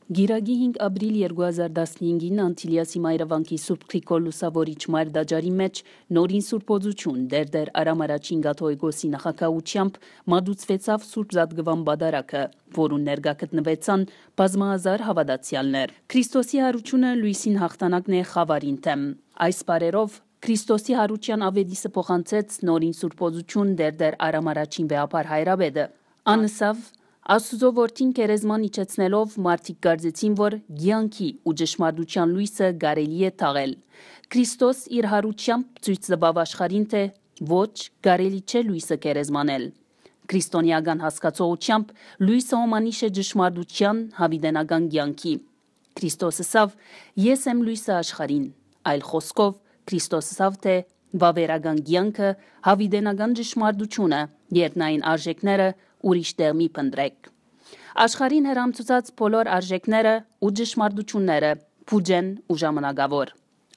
Գիրագի 5 ապրիլ 2015-ին Անտիլիասի մայրավանքի Սուրբ Գրիգոր Լուսավորիչ մայր դաջարի մեջ նորին Սուրբ Օձություն դերդեր Արամ առաջին Գաթողիկոսի նախակահությամբ մատուցվեցավ Սուրբ Զատգվան բադարակը, որուն ներկա գտնվեցան բազմահազար հավատացյալներ։ Քրիստոսի հարությունը լույսին հաղթանակն է խավարին թեմ։ Այս բարերով Քրիստոսի հարության ավետիսը փոխանցեց նորին Սուրբ Օձություն դերդեր Արամ առաջին վեհապար Հայրաբեդը։ Անսավ Աստուծո որդին կերեզման իջեցնելով մարդիկ կարծեցին, որ գյանքի ու ճշմարտության լույսը կարելի է թաղել։ Քրիստոս իր հարությամբ ցույց տվավ աշխարհին, թե ոչ կարելի չէ լույսը կերեզմանել։ Քրիստոնեական հասկացողությամբ լույսը հոմանիշ է ճշմարտության հավիտենական կյանքի։ Քրիստոսը ասավ. «Ես եմ լույսը աշխարհին», այլ խոսքով Քրիստոսը ասավ, թե վավերական կյանքը հավիտենական ճշմարտությունը, երկնային արժեքները ուրիշ տեղ մի փնտրեք։ Աշխարհին հրամցուցած բոլոր արժեքները ու ճշմարտությունները փուջ են ու ժամանակավոր։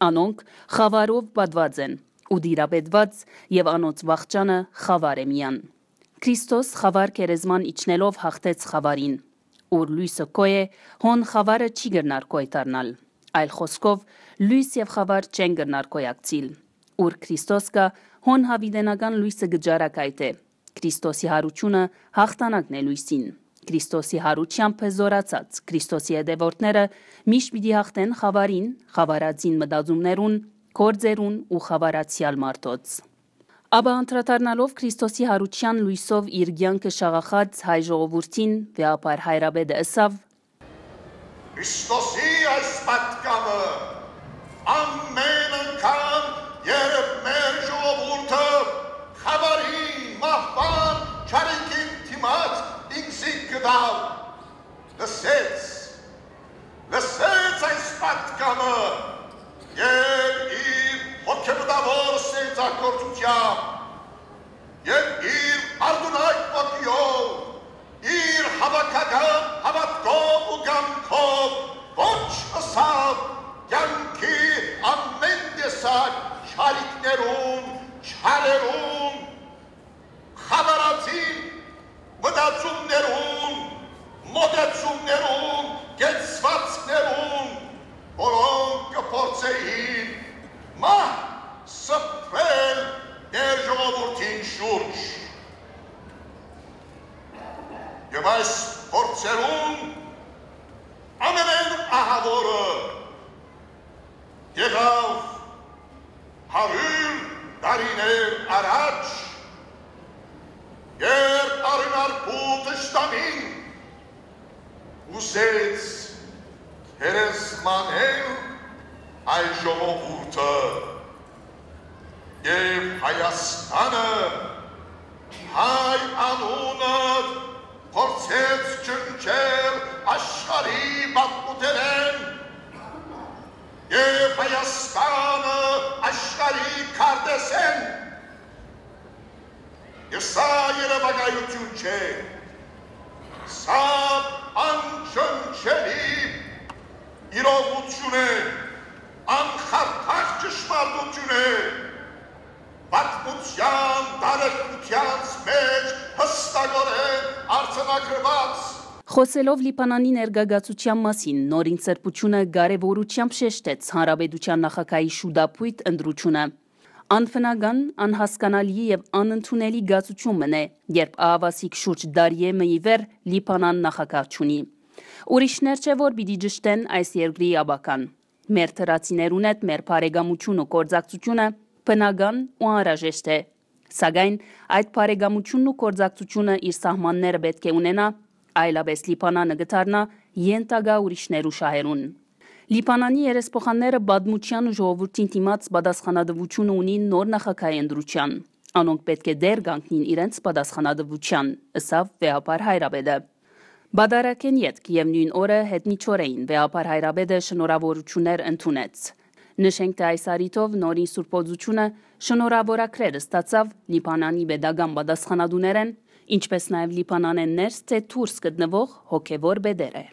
Անոնք խավարով պատված են ու դիրապետված եւ անոնց վախճանը խավար է միան։ Քրիստոս խավար կերեզման իջնելով հաղթեց խավարին։ Ուր լույսը կո է, հոն խավարը չի գրնար կոյտարնալ։ Այլ խոսքով լույս եւ խավար չեն գրնար կոյակցիլ։ Ուր Քրիստոս կա, հոն հավիտենական լույսը գճարակայտ է։ Քրիստոսի հարությունը հաղթանակն է լույսին։ Քրիստոսի հարությամբ է զորացած։ Քրիստոսի հետևորդները միշտ պիտի հաղթեն խավարին, խավարածին մտածումներուն, գործերուն ու խավարացյալ մարդոց։ Ապա անդրադառնալով Քրիստոսի հարության լույսով իր կյանքը շաղախած հայ ժողովրդին վեհապար Հայրաբեդը ասավ. Քրիստոսի այս պատկամը ամեն անգամ երբ մեր ժողովուրդը խավարի մահվան չարիքին թիմած ինքսի գտավ, լսեց այս պատկամը և իր հոգեբտավոր սենցակործությամբ և իր արդունակ ոգիով, իր հավաքական հավատքով ու կամքով ոչ ըսավ կյանքի ամեն տեսակ չարիքներում, չարերում, խավարածին մտածումներում, մոտեցումներում, կեցվածքներում, որոնք կփորձեին մահ սփռել մեր ժողովրդին շուրջ։ Եվ այս փորձերում ամենայն ահավորը եղավ 100 տարիներ առաջ, երբ արյունարբու թշնամին ուզեց կերեզմանել այս ժողովուրդը և Հայաստանը հայ անունը փորձեց ճնճել աշխարհի պատմութենեն և Հայաստանը աշխարհի քարտեզեն։ Եվ սա երևակայություն չէ, սա անչնչելի իրողություն է, անխարդախ ճշմարտություն է, պատմության տարեգրությանց մեջ հստակորեն արձանագրված։ Խոսելով Լիբանանի ներգաղացության մասին, նորին սրբությունը կարևորությամբ շեշտեց հանրապետության նախագահի շուտապույտ ընտրությունը։ Անվնական, անհասկանալի եւ անընդունելի գացություն մնե, երբ ահավասիկ շուրջ դարի է վեր Լիբանան նախագահ չունի։ Ուրիշներ չէ, որ պիտի ճշտեն այս երկրի աբական։ Մեր թրացիներուն հետ մեր բարեկամություն ու գործակցությունը բնական ու անհրաժեշտ է։ Սակայն այդ բարեկամությունն ու գործակցությունը իր սահմանները պետք է ունենա, այլապես Լիբանանը գտարնա ենթակա ուրիշներու շահերուն։ Լիբանանի երեսփոխանները պատմության ու ժողովրդին դիմաց պատասխանատվություն ունին նոր նախագահի ընտրության։ Անոնք պետք է դեր կանգնին իրենց պատասխանատվության, ըսավ վեհապար Հայրաբեդը։ Բադարակեն ետք եւ նույն օրը հետնիչորեին վեհապար Հայրաբեդը շնորհավորություններ ընդունեց։ Նշենք, թե այս արիթով նորին Սուրբ Օձությունը շնորհավորակրեր ստացավ Լիբանանի pedagogan պատասխանատուներեն, ինչպես նաև Լիբանանեն ներս թե դուրս գտնվող հոգևոր բեդերը։